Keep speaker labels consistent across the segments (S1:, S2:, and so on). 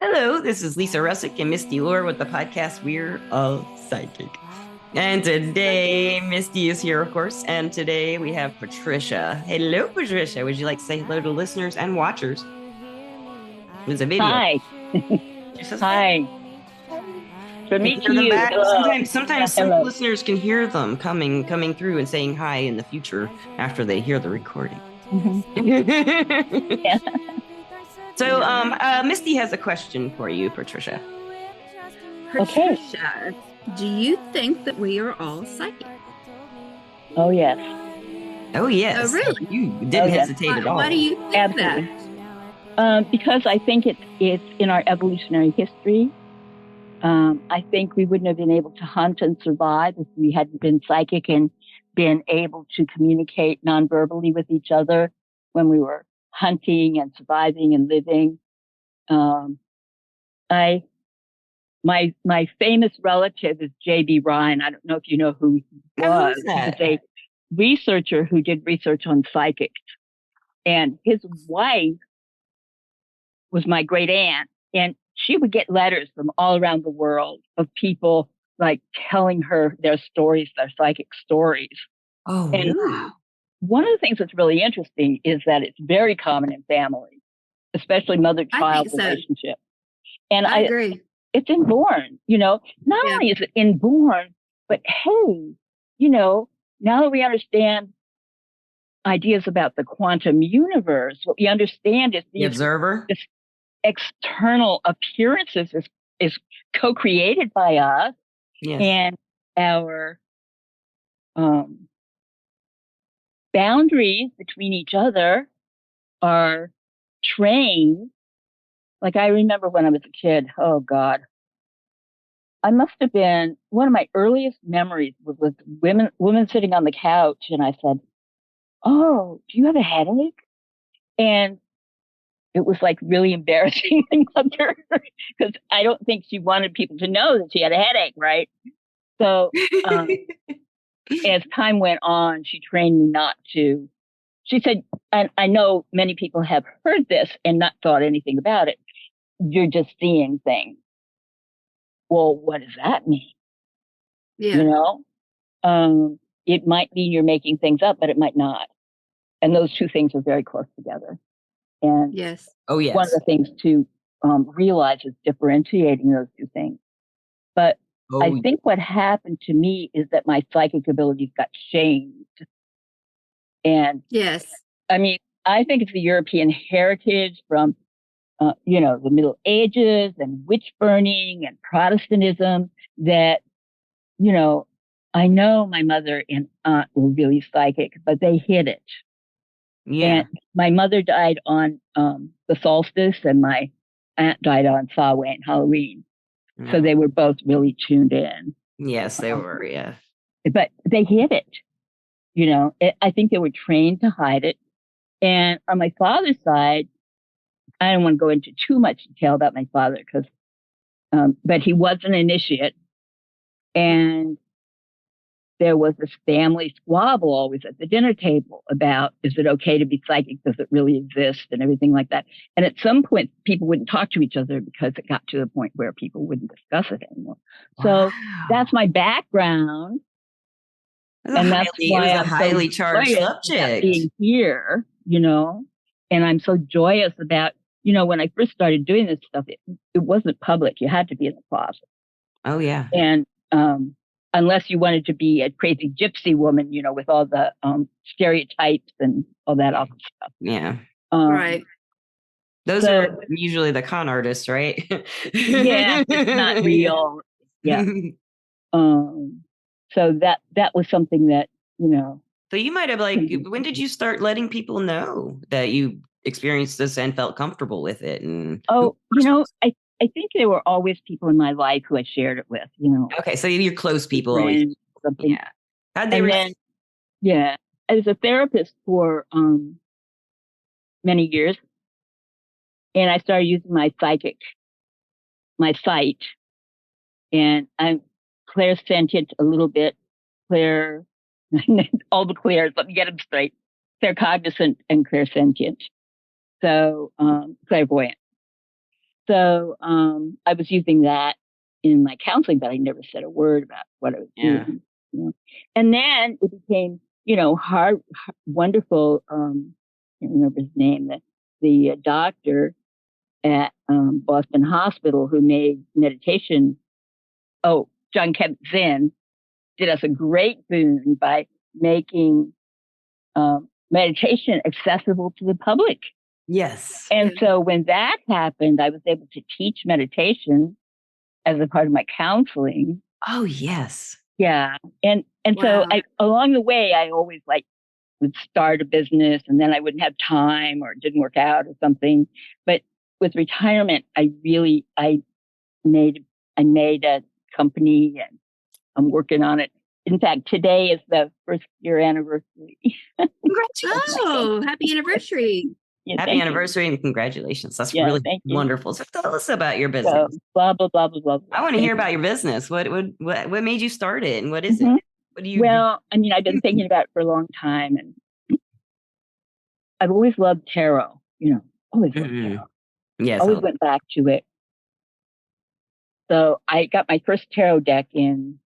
S1: Hello, this is Lisa Russick and Misty Lore with the podcast We're All Psychic. And today, Misty is here, of course, and today we have Patricia. Hello, Patricia. Would you like to say hello to listeners and watchers? It's a video.
S2: Hi.
S1: She says,
S2: Hi. From
S1: can
S2: me
S1: you
S2: to
S1: hear them
S2: you.
S1: back?
S2: Hello.
S1: Sometimes
S2: Yeah,
S1: some
S2: hello.
S1: listeners can hear them coming through and saying hi in the future after they hear the recording.
S2: Yeah.
S1: So, Misty has a question for you, Patricia.
S2: Okay.
S3: Patricia, do you think that we are all psychic?
S2: Oh, yes.
S1: Oh, yes.
S3: Oh, really?
S1: You didn't
S2: yes.
S1: hesitate at all.
S3: Why do you think
S2: Absolutely.
S3: that?
S2: Because I think it's in our evolutionary history. I think we wouldn't have been able to hunt and survive if we hadn't been psychic and been able to communicate non-verbally with each other when we were hunting and surviving and living. My famous relative is J.B. Ryan. I don't know if you know who he was.
S1: Who's that?
S2: He was a researcher who did research on psychics. And his wife was my great aunt. And she would get letters from all around the world of people like telling her their stories, their psychic stories.
S1: Oh,
S2: And
S1: wow.
S2: one of the things that's really interesting is that it's very common in families, especially mother-child
S3: so.
S2: relationship. And
S3: I agree.
S2: it's inborn, not only is it inborn, but hey, now that we understand ideas about the quantum universe, what we understand is
S1: The observer?
S2: this external appearances is co-created by us.
S1: Yes.
S2: And our boundaries between each other are trained. Like I remember when I was a kid, oh God, I must have been, one of my earliest memories was women sitting on the couch, and I said, "Oh, do you have a headache?" And it was like really embarrassing because I don't think she wanted people to know that she had a headache, right? So as time went on, she trained me not to. She said, and I know many people have heard this and not thought anything about it. You're just seeing things. Well, what does that mean?
S3: Yeah.
S2: It might mean you're making things up, but it might not. And those two things are very close together. And
S3: Yes.
S1: Oh, yes.
S2: one of the things to realize is differentiating those two things. But I think what happened to me is that my psychic abilities got shamed. And
S3: yes,
S2: I mean, I think it's the European heritage from, the Middle Ages and witch burning and Protestantism that, I know my mother and aunt were really psychic, but they hid it.
S1: Yeah.
S2: And my mother died on the solstice and my aunt died on Samhain, Halloween.
S1: Yeah.
S2: So they were both really tuned in.
S1: Yes, they were. Yeah.
S2: But they hid it. I think they were trained to hide it. And on my father's side, I don't want to go into too much detail about my father but he was an initiate. And there was this family squabble always at the dinner table about, is it okay to be psychic? Does it really exist? And everything like that. And at some point, people wouldn't talk to each other because it got to the point where people wouldn't discuss it anymore.
S1: Wow.
S2: So that's my background. And that's why
S1: it was
S2: I'm
S1: a highly
S2: so
S1: charged
S2: joyous
S1: subject.
S2: about being here, and I'm so joyous about, when I first started doing this stuff, it wasn't public. You had to be in the closet.
S1: Oh, yeah.
S2: And unless you wanted to be a crazy gypsy woman, with all the stereotypes and all that awful stuff.
S1: Yeah.
S3: right.
S1: Those are usually the con artists, right?
S2: Yeah, it's not real. Yeah. So that was something that,
S1: So you might have when did you start letting people know that you experienced this and felt comfortable with it? And
S2: I think there were always people in my life who I shared it with,
S1: Okay, so your close people always.
S2: Something.
S1: Yeah. How'd they
S2: I was a therapist for many years, and I started using my sight, and I'm clairsentient a little bit, all the clairs, let me get them straight. Claircognizant and clairsentient. So, clairvoyant. So I was using that in my counseling, but I never said a word about what I was doing. And then it became, wonderful. I can't remember his name. The doctor at Boston Hospital who made meditation. Oh, John Kabat-Zinn did us a great boon by making meditation accessible to the public.
S1: Yes.
S2: And so when that happened, I was able to teach meditation as a part of my counseling.
S1: Oh, yes.
S2: Yeah. And so along the way, I always would start a business and then I wouldn't have time or it didn't work out or something. But with retirement, I made a company and I'm working on it. In fact, today is the first year anniversary.
S1: Congratulations.
S3: Oh, happy anniversary.
S2: Yeah,
S1: happy anniversary and congratulations. That's really wonderful. So tell us about your business.
S2: So, blah, blah, blah, blah, blah.
S1: I want to hear about your business. What made you start it and what is it? What do you
S2: Well, I mean, I've been thinking about it for a long time and I've always loved tarot, always loved tarot.
S1: Yes.
S2: Always went back to it. So I got my first tarot deck in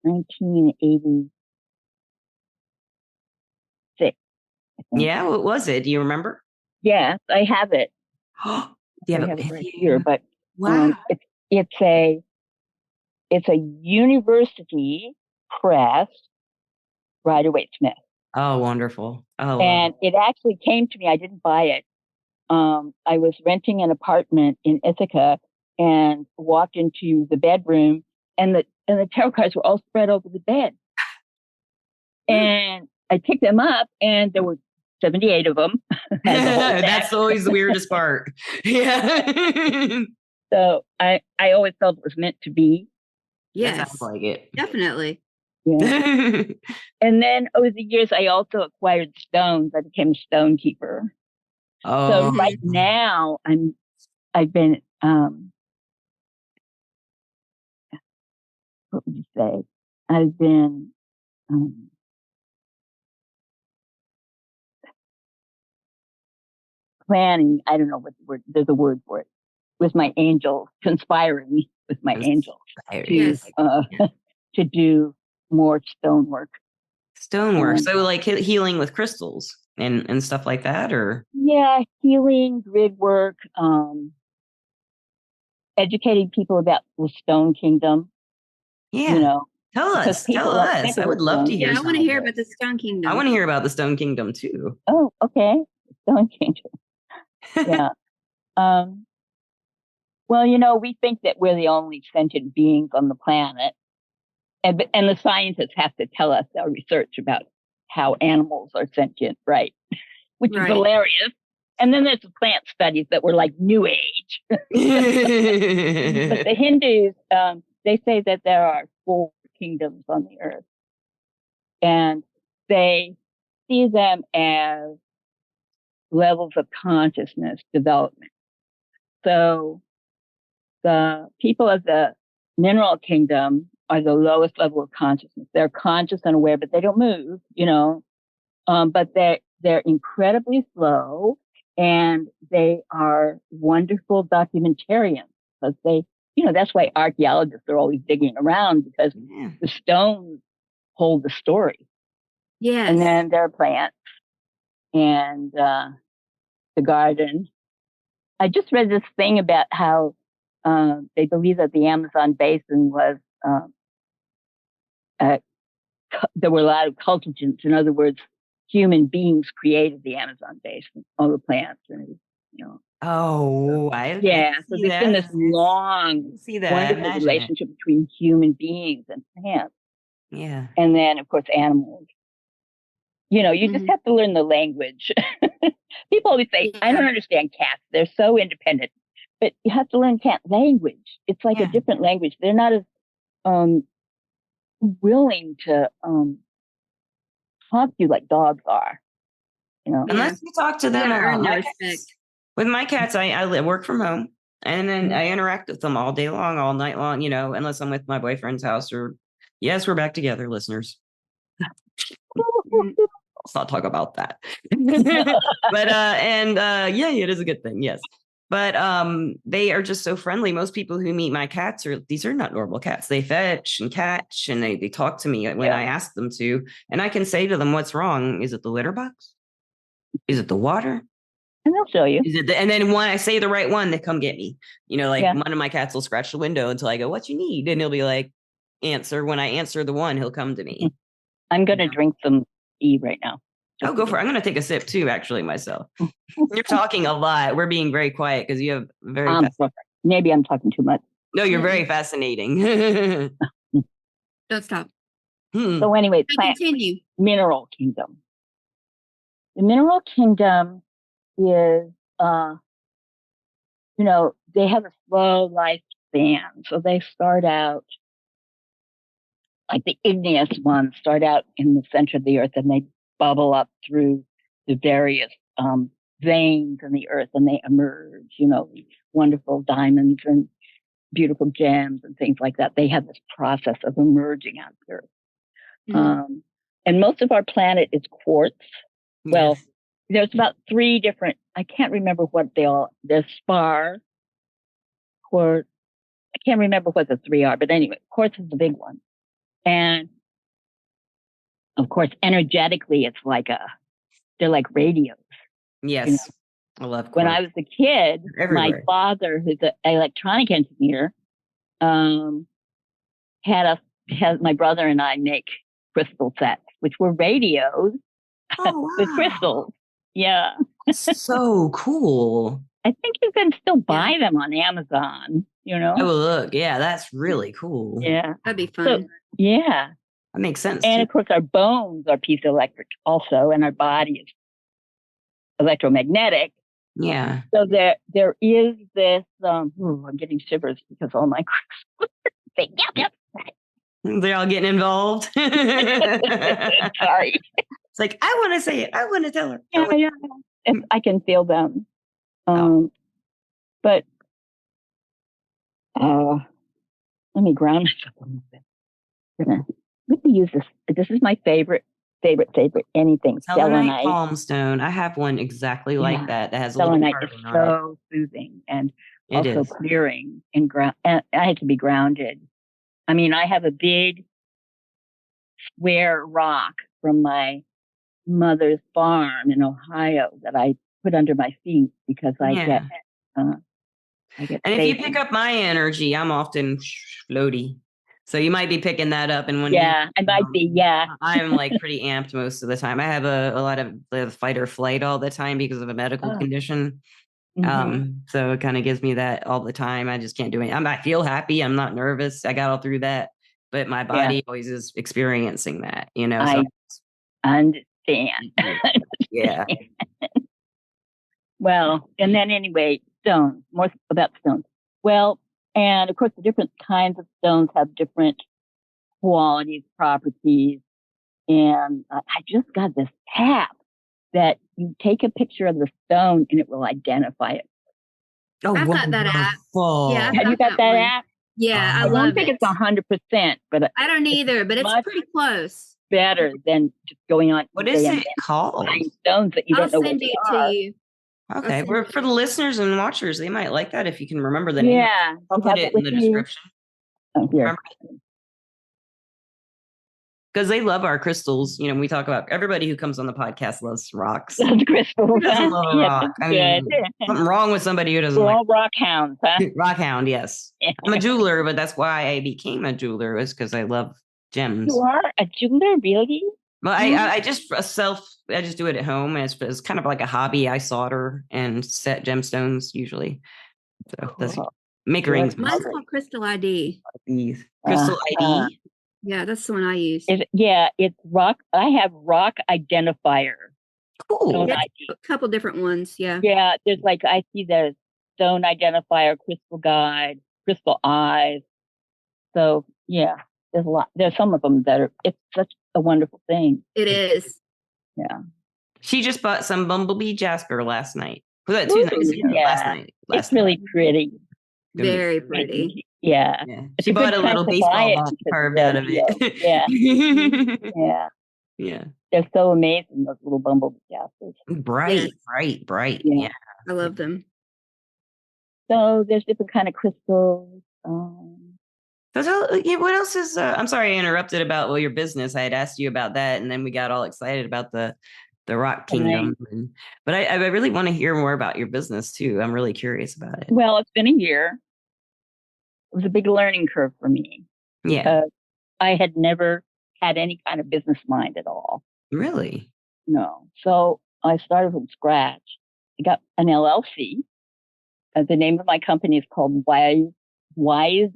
S2: 1986.
S1: Yeah, what was it? Do you remember?
S2: Yes, I have it.
S1: You
S2: have it right here, but
S1: wow.
S2: It's a university press, Rider-Waite-Smith.
S1: Oh, wonderful. Oh,
S2: and it actually came to me. I didn't buy it. I was renting an apartment in Ithaca and walked into the bedroom and the tarot cards were all spread over the bed. And I picked them up and there were 78 of them.
S1: That's always the weirdest part. Yeah.
S2: So I always felt it was meant to be.
S3: Yes.
S1: That sounds like it.
S3: Definitely.
S2: Yeah. And then over the years, I also acquired stones. I became a stone keeper.
S1: Oh.
S2: So right now I've been, what would you say? I've been, planning, I don't know what the word, there's a word for it, with my angels, conspiring with my angels to do more stonework.
S1: Stonework. So like healing with crystals and stuff like that, or?
S2: Yeah, healing, grid work, educating people about the Stone Kingdom.
S1: Yeah. Tell us. I would love to hear.
S3: Yeah, I want to hear about the Stone Kingdom.
S1: I want to hear about the Stone Kingdom too.
S2: Oh, okay. Stone Kingdom. Yeah. Well, we think that we're the only sentient beings on the planet. And the scientists have to tell us our research about how animals are sentient, right? Which is hilarious. And then there's the plant studies that were like New Age. But the Hindus, they say that there are 4 kingdoms on the earth. And they see them as levels of consciousness development. So the people of the mineral kingdom are the lowest level of consciousness. They're conscious and aware, but they don't move, but they're incredibly slow and they are wonderful documentarians because that's why archaeologists are always digging around because the stones hold the story.
S3: Yes.
S2: And then there are plants and the garden. I just read this thing about how they believe that the Amazon basin was there were a lot of cultigens. In other words, human beings created the Amazon basin, all the plants, and
S1: Oh,
S2: so there's been this long, wonderful relationship between human beings and plants.
S1: Yeah,
S2: and then of course animals. You just have to learn the language. People always say, "I don't understand cats; they're so independent." But you have to learn cat language. It's like a different language. They're not as willing to talk to you like dogs are.
S1: Unless you talk to them. With my cats, I work from home and then I interact with them all day long, all night long. Unless I'm with my boyfriend's house or yes, we're back together, listeners. let's not talk about that. But yeah, it is a good thing. Yes. But they are just so friendly. Most people who meet my cats these are not normal cats. They fetch and catch, and they talk to me when I ask them to. And I can say to them, what's wrong? Is it the litter box? Is it the water?
S2: And they'll show you.
S1: Is it and then when I say the right one, they come get me. One of my cats will scratch the window until I go, what you need? And he'll be like, answer. When I answer the one, he'll come to me.
S2: I'm going to drink some tea right now.
S1: I'll go for it. I'm going to take a sip too, actually, myself. You're talking a lot. We're being very quiet because you have very...
S2: maybe I'm talking too much.
S1: No, you're very fascinating.
S3: Don't stop.
S2: So anyway,
S3: continue.
S2: Mineral kingdom. The mineral kingdom is, they have a slow lifespan. So they start out, like the igneous ones start out in the center of the earth, and they bubble up through the various veins in the earth, and they emerge, these wonderful diamonds and beautiful gems and things like that. They have this process of emerging out of the earth. And most of our planet is quartz. Yes. Well, there's about 3 different, I can't remember what there's spar, quartz. I can't remember what the 3 are, but anyway, quartz is the big one. And of course, energetically, it's they're like radios.
S1: Yes. I love quartz.
S2: When I was a kid, my father, who's an electronic engineer, had my brother and I make crystal sets, which were radios with crystals. Yeah.
S1: So cool.
S2: I think you can still buy them on Amazon,
S1: Oh, look. Yeah, that's really cool.
S2: Yeah.
S3: That'd be fun.
S2: So, yeah.
S1: That makes sense.
S2: And of course, our bones are piezoelectric also, and our body is electromagnetic.
S1: Yeah.
S2: So there is this, I'm getting shivers because all my crystals say, yep.
S1: They're all getting involved.
S2: Sorry.
S1: It's like, I want to say it. I want to tell her.
S2: Yeah. I can feel them. But let me ground myself a little bit. Let me use this. This is my favorite anything.
S1: Selenite palm stone. I have one exactly like that has a
S2: selenite
S1: little
S2: is so soothing and also clearing and ground. And I had to be grounded. I mean, I have a big square rock from my mother's farm in Ohio that I put under my feet because I get. And
S1: if you pick up my energy, I'm often floaty. So you might be picking that up. And when
S2: I might be,
S1: I'm like pretty amped most of the time. I have a lot of the fight or flight all the time because of a medical condition. So it kind of gives me that all the time. I just can't do it. I feel happy. I'm not nervous. I got all through that. But my body always is experiencing that,
S2: I understand.
S1: Yeah.
S2: Well, and then anyway, stones, more about stones. Well, and of course, the different kinds of stones have different qualities, properties. And I just got this app that you take a picture of the stone and it will identify it.
S1: Oh,
S3: I've got that app.
S2: Yeah, have you got that app?
S3: Yeah, I
S2: don't think it's 100%, but
S3: I don't either. But it's pretty close.
S2: Better than just going on.
S1: What is it called?
S2: Stones that you don't know what they are.
S3: To you.
S1: Okay, for the listeners and watchers, they might like that if you can remember the name.
S2: Yeah,
S1: I'll put it in the description.
S2: Here.
S1: Because they love our crystals. We talk about everybody who comes on the podcast loves rocks.
S2: Loves crystals.
S1: Who doesn't love a rock? I mean, something wrong with somebody who doesn't.
S2: We're all rock hounds, huh?
S1: Rock hound, yes. I'm a jeweler, but that's why I became a jeweler, was because I love gems.
S2: You are a jeweler, really?
S1: Well, I just do it at home, and it's kind of like a hobby. I solder and set gemstones usually. So that's make rings.
S3: Mine's called Crystal ID.
S1: Crystal ID.
S3: Yeah, that's the one I use.
S2: It's rock. I have rock identifier.
S1: Cool.
S3: A couple different ones. Yeah.
S2: Yeah, there's I see the stone identifier, crystal guide, crystal eyes. So yeah, there's a lot. There's some of them that it's such a wonderful thing.
S3: It is.
S2: Yeah.
S1: She just bought some bumblebee jasper last night. Was that 2 nights ago?
S2: Yeah.
S1: Last night.
S2: It's really pretty.
S3: Very pretty.
S2: Yeah.
S1: She bought a little baseball ball carved out of it.
S2: Yeah. Yeah.
S1: Yeah.
S2: They're so amazing, those little bumblebee castles.
S1: Bright,
S3: Yes.
S1: bright.
S2: Yeah.
S1: Yeah.
S3: I love them.
S2: So there's different kind of crystals.
S1: So what else is? I'm sorry I interrupted about your business. I had asked you about that, and then we got all excited about the Rock Kingdom. But I really want to hear more about your business too. I'm really curious about it.
S2: Well, it's been a year. It was a big learning curve for me.
S1: Yeah.
S2: Because I had never had any kind of business mind at all.
S1: Really?
S2: No. So I started from scratch. I got an LLC. The name of my company is called Wise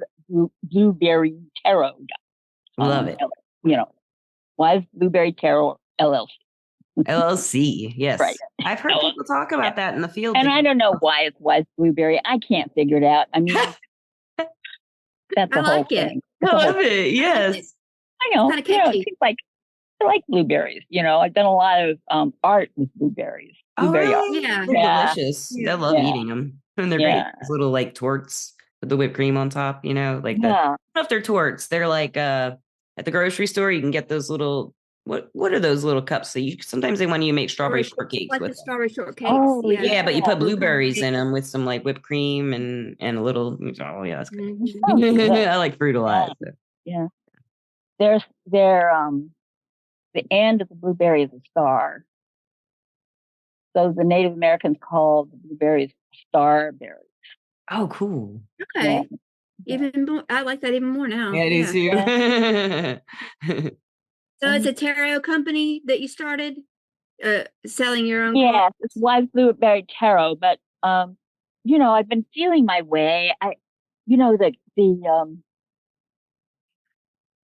S2: Blueberry Tarot.
S1: Love it.
S2: Wise Blueberry Tarot LLC.
S1: LLC, yes.
S2: Right.
S1: I've heard people talk about that in the field.
S2: And I don't know why it's Wise Blueberry. I can't figure it out. I mean, that's the whole thing.
S1: I love it. Yes.
S2: I know. It seems like I like blueberries. I've done a lot of art with blueberries. Blueberry art.
S3: Yeah.
S1: They're delicious. I love eating them. And they're great. Those little like torts with the whipped cream on top, like that. I don't know if they're torts. They're like at the grocery store, you can get those little what are those little cups that sometimes they want you to make strawberry shortcakes
S3: like
S1: with.
S3: The strawberry shortcakes.
S2: Oh,
S1: yeah, but you put blueberries in them with some like whipped cream and a little. Oh yeah, that's good. I like fruit a lot. So.
S2: Yeah. They're the end of the blueberry is a star. So the Native Americans called the blueberries starberries.
S1: Oh, cool.
S3: Okay. Yeah. Even more, I like that even more now.
S1: Yeah, I do too.
S3: So it's a tarot company that you started selling your own.
S2: Yes, it's Wise Blueberry Tarot, but I've been feeling my way.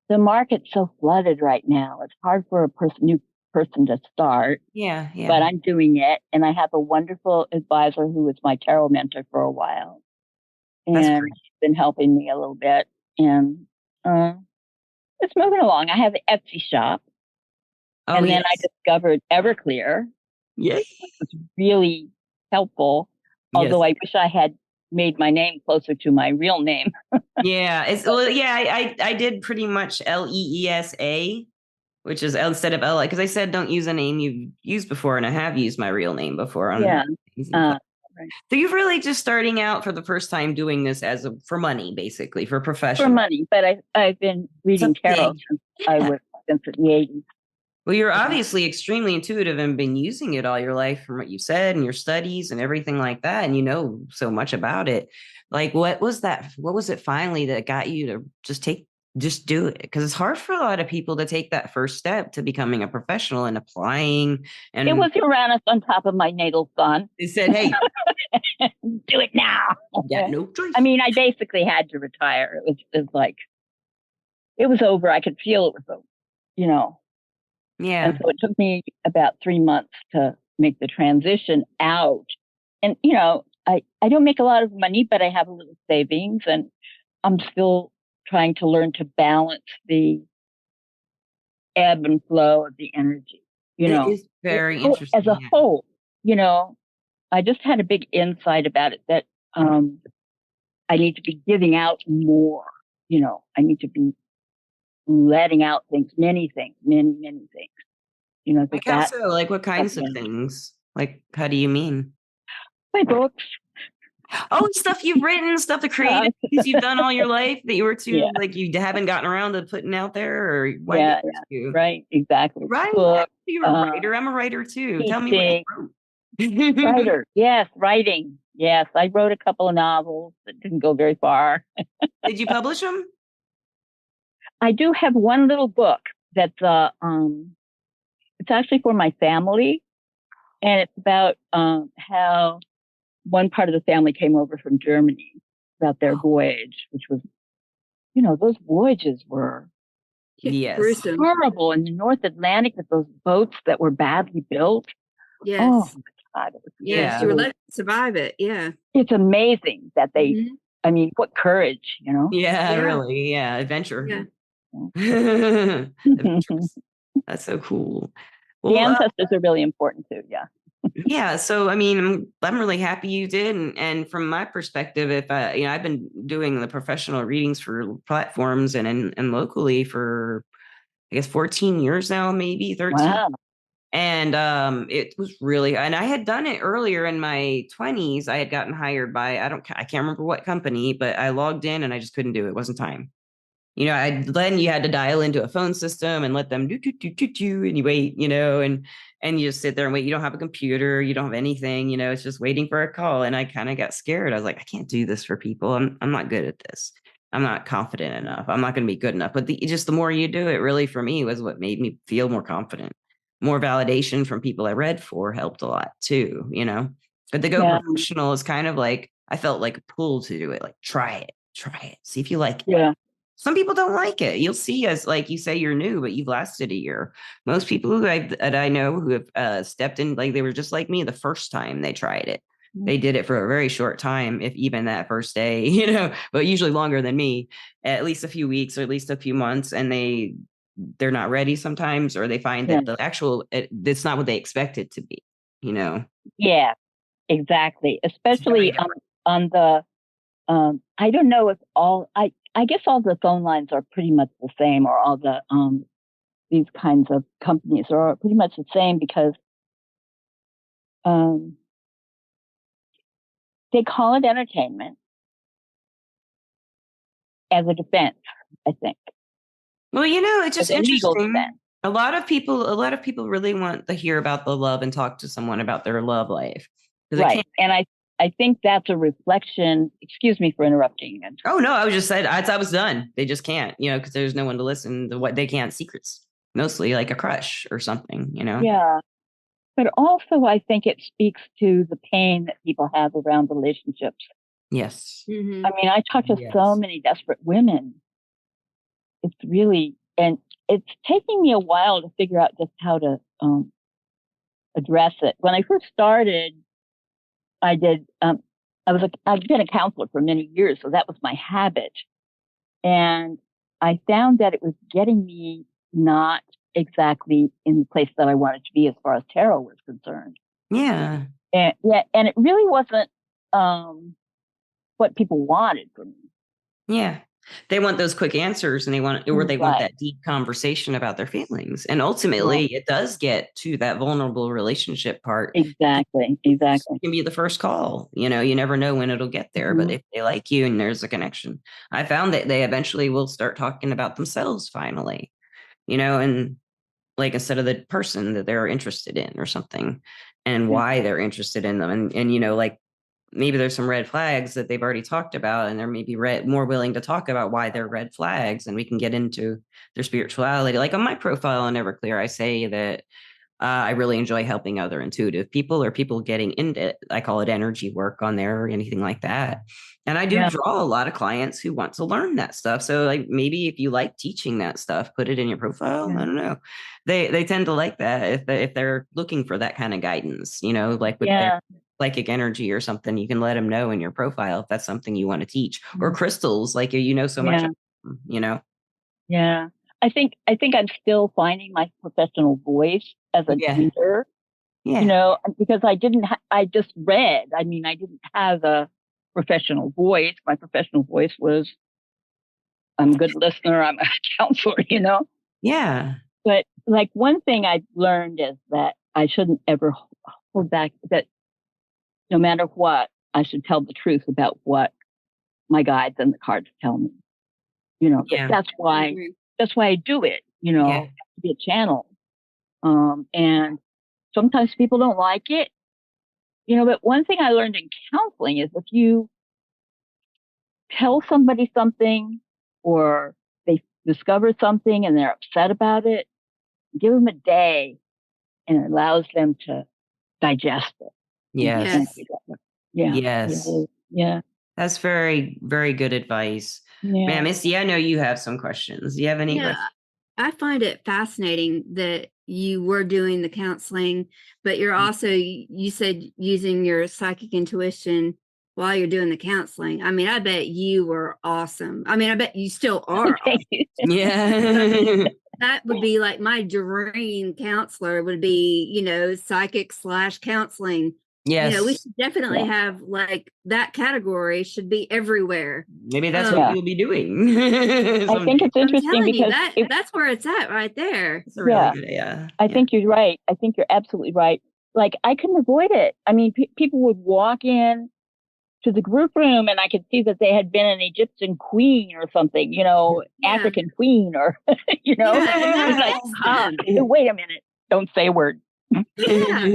S2: The market's so flooded right now. It's hard for a new person to start.
S1: Yeah.
S2: But I'm doing it, and I have a wonderful advisor who was my tarot mentor for a while, and she's been helping me a little bit. And it's moving along. I have an Etsy shop, and then I discovered Everclear.
S1: Yes,
S2: it's really helpful. Although I wish I had made my name closer to my real name.
S1: I did pretty much LEESA, which is instead of L, because I said don't use a name you've used before, and I have used my real name before. Right. So you've really just starting out for the first time doing this for money, basically, for professional.
S2: For money, but I've been reading tarot since the 80s.
S1: Well, you're obviously extremely intuitive and been using it all your life from what you said and your studies and everything like that. And you know so much about it. Like, what was that? What was it finally that got you to just do it? Because it's hard for a lot of people to take that first step to becoming a professional and applying. And
S2: it was Uranus on top of my natal sun.
S1: They said, hey,
S2: do it now.
S1: Yeah, no choice.
S2: I mean, I basically had to retire. It was like, it was over. I could feel it was over,
S1: Yeah.
S2: And so it took me about 3 months to make the transition out. And, I don't make a lot of money, but I have a little savings, and I'm still trying to learn to balance the ebb and flow of the energy,
S1: It is very interesting.
S2: As a whole, I just had a big insight about it that I need to be giving out more. I need to be letting out things, many things, many things.
S1: Like how so? Like what kinds of things? Like how do you mean?
S2: My books.
S1: Oh, stuff you've written, stuff the creative things you've done all your life that you were like you haven't gotten around to putting out there, or
S2: right, exactly.
S1: Right, you're a writer. I'm a writer too. Tell me what you wrote.
S2: Writer, yes, writing, yes. I wrote a couple of novels that didn't go very far.
S1: Did you publish them?
S2: I do have one little book that's it's actually for my family, and it's about how one part of the family came over from Germany, about their voyage, which was, those voyages were horrible in the North Atlantic with those boats that were badly built.
S3: Yes.
S2: Oh my God.
S3: Yes, you were left to survive it. Yeah.
S2: It's amazing that they, I mean, what courage,
S1: Yeah, really. Yeah. Adventure.
S3: Yeah.
S1: That's so cool.
S2: Well, the ancestors are really important too. Yeah.
S1: Yeah. So, I mean, I'm really happy you did. And from my perspective, if I've been doing the professional readings for platforms and locally for, I guess, 14 years now, maybe 13.
S2: Wow.
S1: And it was really, and I had done it earlier in my 20s. I had gotten hired by, I can't remember what company, but I logged in and I just couldn't do it. It wasn't time. Then you had to dial into a phone system and let them do, and you wait, and you just sit there and wait. You don't have a computer, you don't have anything, it's just waiting for a call. And I kind of got scared. I was like, I can't do this for people. I'm not good at this. I'm not confident enough. I'm not going to be good enough. But the more you do it, really, for me, was what made me feel more confident. More validation from people I read for helped a lot too, But the Go Professional is kind of like, I felt like a pull to do it. Like, try it, see if you like it.
S2: Yeah.
S1: Some people don't like it. You'll see, as like you say, you're new, but you've lasted a year. Most people that I know who have stepped in, like they were just like me the first time they tried it. They did it for a very short time, if even that first day, but usually longer than me, at least a few weeks or at least a few months. And they're not ready sometimes, or they find that it's not what they expect it to be,
S2: Yeah, exactly. Especially on the, I don't know if I guess all the phone lines are pretty much the same, or all the, these kinds of companies are pretty much the same, because, they call it entertainment as a defense, I think.
S1: Well, it's just interesting. A lot of people really want to hear about the love and talk to someone about their love life.
S2: Right. And I think that's a reflection. Excuse me for interrupting.
S1: Oh, no, I was just saying, I was done. They just can't, because there's no one to listen to what they can't. Secrets, mostly like a crush or something,
S2: Yeah. But also, I think it speaks to the pain that people have around relationships.
S1: Yes.
S2: Mm-hmm. I mean, I talk to so many desperate women. It's really, and it's taking me a while to figure out just how to address it. When I first started, I've been a counselor for many years, so that was my habit. And I found that it was getting me not exactly in the place that I wanted to be as far as tarot was concerned.
S1: Yeah.
S2: And it really wasn't what people wanted from me.
S1: Yeah. They want those quick answers, and they want that deep conversation about their feelings. And ultimately it does get to that vulnerable relationship part.
S2: Exactly.
S1: It can be the first call, you never know when it'll get there, but if they like you and there's a connection, I found that they eventually will start talking about themselves finally, and like, instead of the person that they're interested in or something, and why they're interested in them. And like, maybe there's some red flags that they've already talked about, and they're maybe more willing to talk about why they're red flags, and we can get into their spirituality. Like on my profile on Everclear, I say that I really enjoy helping other intuitive people, or people getting into it. I call it energy work on there, or anything like that. And I do draw a lot of clients who want to learn that stuff. So like, maybe if you like teaching that stuff, put it in your profile. I don't know. They tend to like that if they're looking for that kind of guidance, like with their psychic energy or something. You can let them know in your profile if that's something you want to teach, or crystals, like so much,
S2: Yeah. I think I'm still finding my professional voice as a reader, because I just read. I mean, I didn't have a professional voice. My professional voice was, I'm a good listener. I'm a counselor,
S1: Yeah.
S2: But like, one thing I've learned is that I shouldn't ever hold back, that no matter what, I should tell the truth about what my guides and the cards tell me. That's why I do it, to be a channel. And sometimes people don't like it, but one thing I learned in counseling is if you tell somebody something, or they discover something and they're upset about it, give them a day, and it allows them to digest it.
S1: Yes.
S2: Yes. Yeah.
S1: That's very, very good advice.
S2: Yeah.
S1: Man, Misty, I know you have some questions. Do you have any questions?
S3: I find it fascinating that you were doing the counseling, but you're also, you said, using your psychic intuition while you're doing the counseling. I mean, I bet you were awesome. I mean, I bet you still are. Awesome.
S1: Yeah.
S3: That would be like my dream counselor would be, psychic / counseling. We
S1: Yes.
S3: should definitely have like that category should be everywhere.
S1: Maybe that's what we'll be doing
S2: I think
S1: someday.
S2: it's interesting because
S3: that's where it's at right there.
S1: It's a really good idea.
S2: I think you're right. I think you're absolutely right. Like I couldn't avoid it. I mean, people would walk in to the group room and I could see that they had been an Egyptian queen or something, African queen or, it's like, wait a minute, don't say a word.
S3: Yeah. I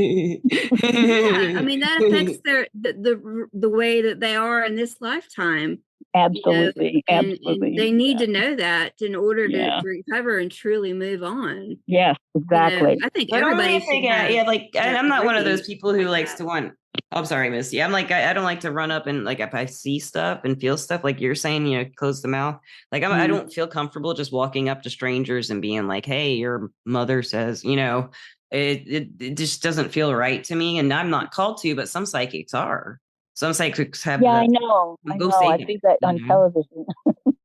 S3: mean, that affects the way that they are in this lifetime.
S2: Absolutely.
S3: And
S2: Absolutely.
S3: they need to know that in order to recover and truly move on.
S2: Yes, exactly.
S3: I think everybody should
S1: I'm not one of those people who likes to want. Oh, I'm sorry, Misty. I'm like, I don't like to run up and like if I see stuff and feel stuff like you're saying, close the mouth. Like I don't feel comfortable just walking up to strangers and being like, hey, your mother says, it just doesn't feel right to me. And I'm not called to, but some psychics are. Some psychics have.
S2: Yeah, I know. I see that on television.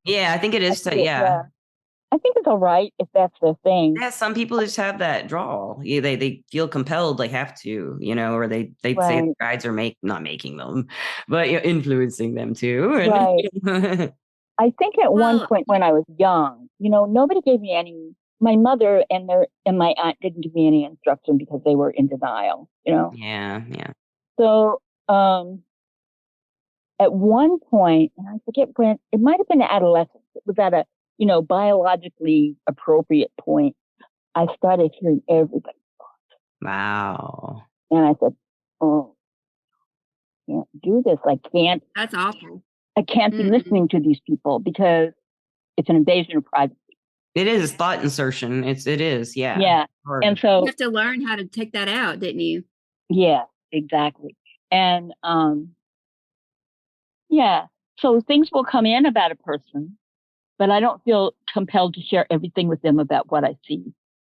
S1: Yeah, I think it is.
S2: I think it's all right if that's the thing.
S1: Yeah, some people just have that draw. Yeah, they feel compelled, they have to, or they say the guides are not making them, but influencing them too.
S2: Right. I think at one point when I was young, nobody gave me any. My mother and my aunt didn't give me any instruction because they were in denial.
S1: Yeah.
S2: So at one point, and I forget when, it might have been adolescence. It was at a biologically appropriate point. I started hearing everybody's thoughts.
S1: Wow.
S2: And I said, "Oh, I can't do this. I can't."
S3: That's awful.
S2: I can't be listening to these people because it's an invasion of privacy.
S1: It is thought insertion. It is. Yeah.
S2: Yeah. And so
S3: you have to learn how to take that out, didn't you?
S2: Yeah, exactly. And so things will come in about a person, but I don't feel compelled to share everything with them about what I see.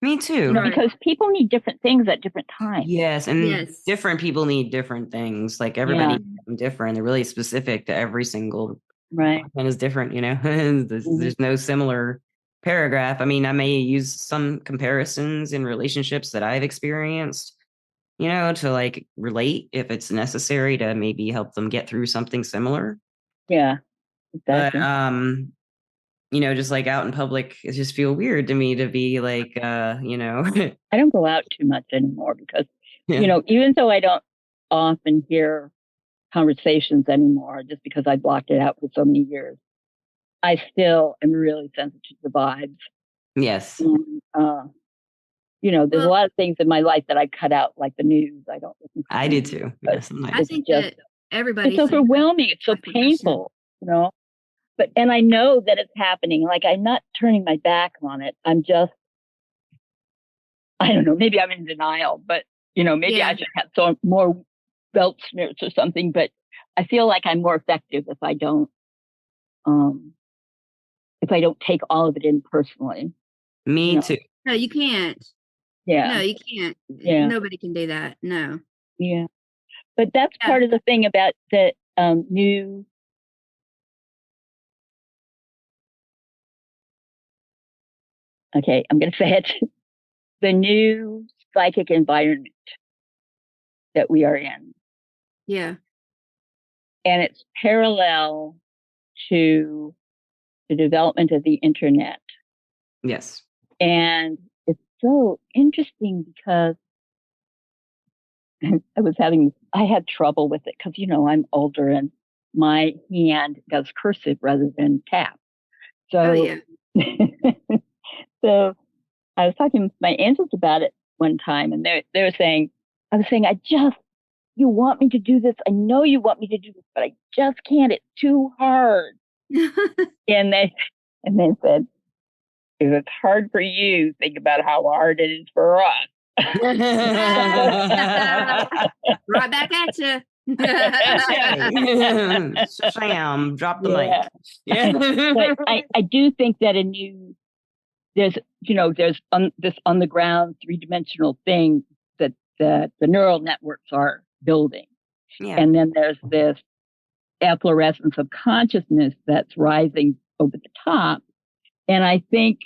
S1: Me too.
S2: Because people need different things at different times.
S1: Yes, and different people need different things. Like everybody is different. They're really specific to every single and is different, there's no similar paragraph. I mean, I may use some comparisons in relationships that I've experienced, to like relate if it's necessary to maybe help them get through something similar.
S2: Yeah, exactly.
S1: But just like out in public, it just feel weird to me to be like, I
S2: don't go out too much anymore because, even though I don't often hear conversations anymore, just because I blocked it out for so many years, I still am really sensitive to the vibes.
S1: Yes.
S2: And, there's a lot of things in my life that I cut out, like the news. I don't listen to
S1: I did too. Yes,
S3: I think that everybody.
S2: It's overwhelming. It's so painful, But I know that it's happening. Like I'm not turning my back on it. I'm just, I don't know. Maybe I'm in denial, but maybe I should have some more belt smears or something. But I feel like I'm more effective if I don't take all of it in personally.
S1: Me too.
S3: No, you can't.
S2: Yeah.
S3: No, you can't.
S2: Yeah.
S3: Nobody can do that. No.
S2: Yeah. But that's part of the thing about the new. Okay, I'm going to say it. The new psychic environment that we are in.
S3: Yeah.
S2: And it's parallel to the development of the internet.
S1: Yes.
S2: And it's so interesting because I had trouble with it because, I'm older and my hand does cursive rather than tap. So, so I was talking with my aunts about it one time and they were saying, you want me to do this. I know you want me to do this, but I just can't. It's too hard. and they said, if it's hard for you, think about how hard it is for us.
S3: Right back at you.
S1: Sam, drop the mic.
S2: Yeah. But I do think that there's this on the ground 3-dimensional thing that the neural networks are building. Yeah. And then there's this efflorescence of consciousness that's rising over the top. And I think,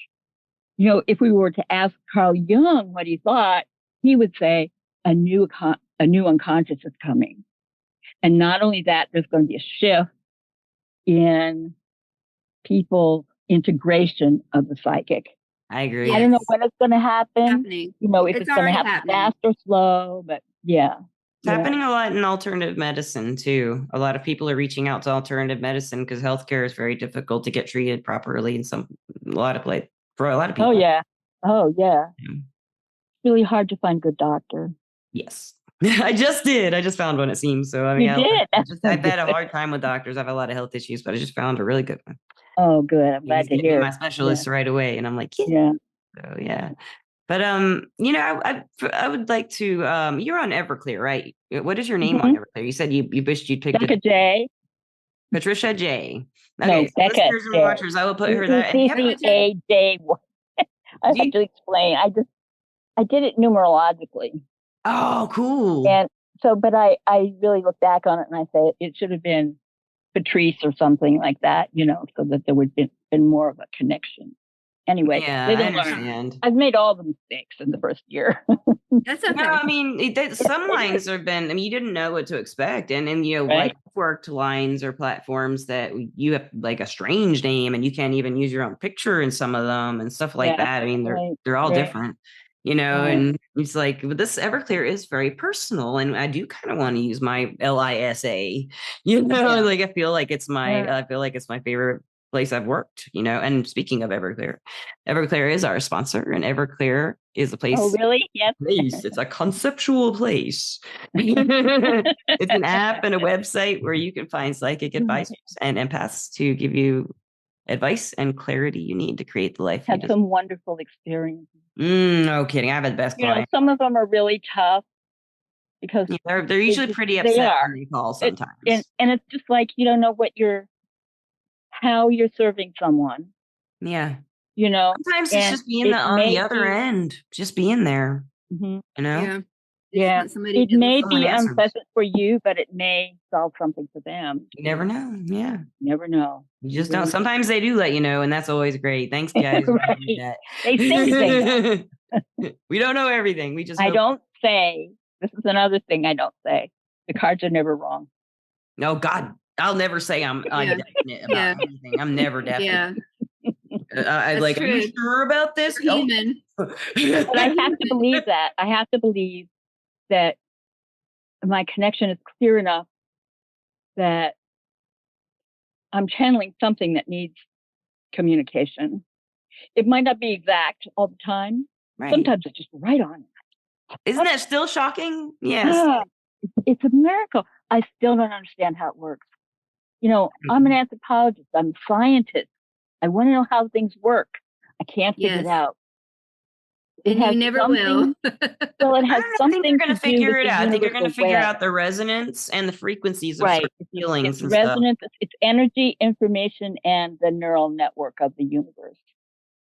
S2: if we were to ask Carl Jung what he thought, he would say a new a new unconscious is coming. And not only that, there's going to be a shift in people's integration of the psychic.
S1: I agree.
S2: I don't know when it's going to happen.
S3: Happening.
S2: You know, if it's going to happen fast or slow, but yeah.
S1: It's happening a lot in alternative medicine too. A lot of people are reaching out to alternative medicine because healthcare is very difficult to get treated properly in a lot of for a lot of people.
S2: Oh yeah. It's really hard to find good doctor.
S1: Yes. I just did. I just found one, it seems. So I mean, I've had a hard time with doctors. I have a lot of health issues, but I just found a really good one.
S2: Oh, good. I'm glad to hear.
S1: My specialist right away, and I'm like,
S2: yeah.
S1: So yeah. But you know, I would like to you're on Everclear, right? What is your name on Everclear? You said you wished you'd picked
S2: Becca J.
S1: Patricia J.
S2: Okay,
S1: no, Becca listeners and watchers, I will put her there.
S2: J. I have to explain. I did it numerologically.
S1: Oh, cool.
S2: And so, but I really look back on it and I say it should have been Patrice or something like that, you know, so that there would have been more of a connection. Anyway,
S1: yeah, I understand.
S2: I've made all the mistakes in the first year.
S3: That's okay.
S1: No, I mean, some lines have been, I mean, you didn't know what to expect. And you know, like worked lines or platforms that you have like a strange name and you can't even use your own picture in some of them and stuff like that. I mean, they're all different, you know, and it's like, but this Everclear is very personal. And I do kind of want to use my LISA, you know, like I feel like it's my favorite place I've worked, you know. And speaking of Everclear, Everclear is our sponsor, and Everclear is a place.
S2: Oh, really? Yes.
S1: It's a conceptual place. It's an app and a website where you can find psychic advisors and empaths to give you advice and clarity you need to create the life.
S2: Had some wonderful experiences.
S1: No kidding. I've had the best clients.
S2: Some of them are really tough because
S1: they're usually pretty upset when they call sometimes.
S2: And it's just like you don't know how you're serving someone.
S1: Yeah.
S2: You know,
S1: sometimes it's just being on the other end, just being there. You know?
S2: Yeah. It may be unpleasant for you, but it may solve something for them.
S1: You never know. Yeah.
S2: You never know.
S1: You just don't. Sometimes they do let you know, and that's always great. Thanks, guys.
S2: They think they know.
S1: We don't know everything. We just
S2: I don't say, this is another thing I don't say. The cards are never wrong.
S1: No, God, I'll never say I'm undefinite about anything. I'm never definite. I like, true. Are you sure about this?
S3: Human.
S2: But I have to believe that. I have to believe that my connection is clear enough that I'm channeling something that needs communication. It might not be exact all the time. Right. Sometimes it's just right on.
S1: Isn't that still shocking? Yes.
S2: It's a miracle. I still don't understand how it works. You know, I'm an anthropologist. I'm a scientist. I want to know how things work. I can't figure it out.
S3: And you never will.
S2: Well, it has something.
S1: I think you're going to figure it out. I think you're going to figure out the resonance and the frequencies of certain feelings.
S2: It's resonance. It's energy, information, and the neural network of the universe.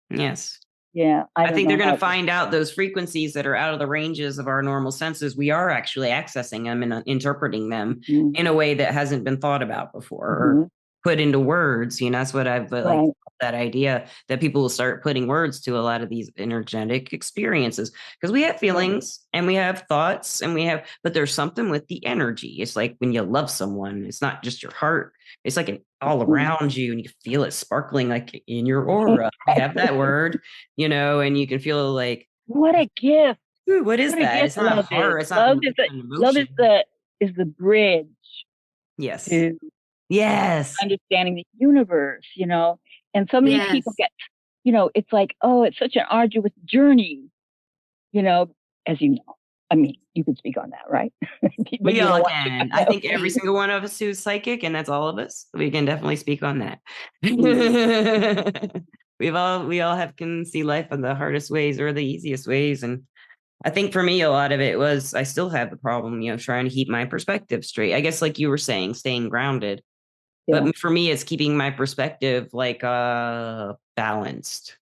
S1: Yes.
S2: Yeah.
S1: I think they're going to find out those frequencies that are out of the ranges of our normal senses. We are actually accessing them and interpreting them in a way that hasn't been thought about before or put into words. You know, that's what I've like that idea that people will start putting words to a lot of these energetic experiences, because we have feelings and we have thoughts and but there's something with the energy. It's like when you love someone, it's not just your heart. It's like all around you and you feel it sparkling like in your aura. I have that word, you know, and you can feel like,
S2: what a gift.
S1: Ooh, what is that? It's not a heart. It's not
S2: love is the bridge.
S1: Yes.
S2: To understanding the universe, you know. And so many people get, you know, it's like, oh, it's such an arduous journey, you know, as you know. I mean, you can speak on that, right?
S1: We all can. I think every single one of us who's psychic, and that's all of us, we can definitely speak on that. we all can see life in the hardest ways or the easiest ways. And I think for me, a lot of it was, I still have the problem, you know, trying to keep my perspective straight. I guess like you were saying, staying grounded. But for me, it's keeping my perspective like balanced.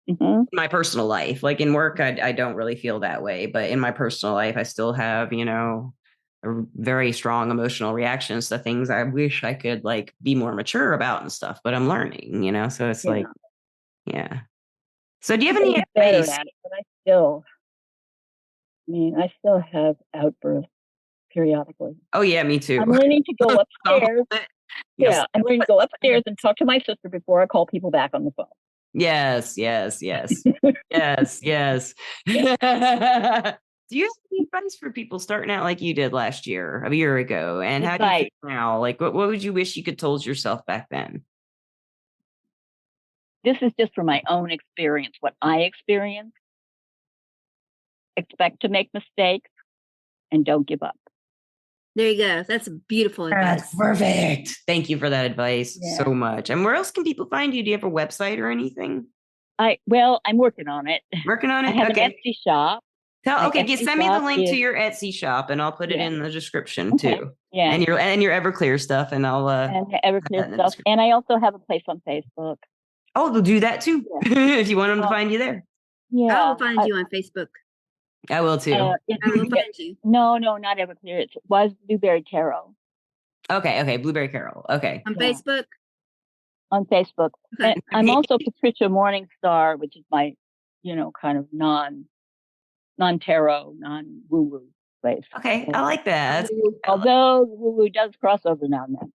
S1: My personal life, like in work, I don't really feel that way. But in my personal life, I still have, you know, a very strong emotional reactions to things I wish I could like be more mature about and stuff. But I'm learning, you know, so it's like, So do you have any advice?
S2: But I still have outbursts. periodically.
S1: Oh yeah, me too.
S2: I'm learning to go upstairs.
S1: Yes.
S2: Yeah, I'm learning to go upstairs and talk to my sister before I call people back on the phone.
S1: Yes, yes, yes. Yes, yes. Do you have any advice for people starting out like you did last year, a year ago? And how do you feel now? Like, what would you wish you could told yourself back then?
S2: This is just from my own experience, what I experienced. Expect to make mistakes and don't give up.
S3: There you go. That's beautiful advice.
S1: That's perfect. Thank you for that advice so much. And where else can people find you? Do you have a website or anything?
S2: Well, I'm working on it.
S1: Working on it?
S2: I have an Etsy shop.
S1: Send me the link to your Etsy shop and I'll put it in the description too.
S2: Yeah.
S1: And your Everclear stuff and I'll
S2: and Everclear stuff. And I also have a place on Facebook.
S1: Oh, they'll do that too. If you want them to find you there.
S3: Yeah. I will find you on Facebook.
S1: I will too.
S3: I will find you.
S2: No, not Everclear. It was Blueberry Tarot.
S1: Okay. Blueberry Carol. Okay.
S3: On Facebook?
S2: On Facebook.
S3: Okay.
S2: And I'm also Patricia Morningstar, which is my, kind of non-tarot, non-woo-woo place.
S1: Okay, I like that.
S2: Although woo-woo does cross over now and then.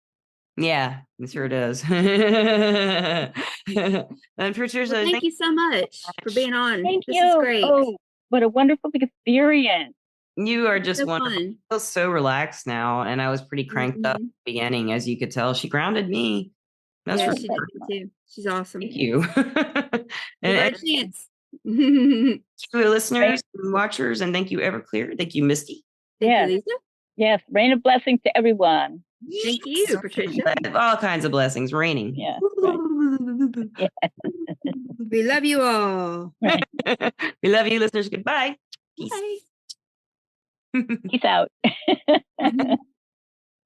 S1: Yeah, it sure does. And Patricia,
S3: thank you so much for being on.
S2: Thank you.
S3: This is great.
S2: Oh, what a wonderful experience.
S1: You are just
S3: so
S1: wonderful.
S3: Fun.
S1: I feel so relaxed now, and I was pretty cranked up at the beginning, as you could tell. She grounded me. That's
S3: she did too. She's awesome.
S1: Thank you.
S3: And chance.
S1: Thank you, listeners and watchers, and thank you, Everclear. Thank you, Misty.
S3: Thank you, Lisa.
S2: Yes, rain of blessings to everyone.
S3: Thank you, Patricia.
S1: All kinds of blessings raining.
S2: Yeah.
S3: Right. We love you all.
S1: We love you, listeners. Goodbye. Peace.
S3: Bye.
S2: Peace out.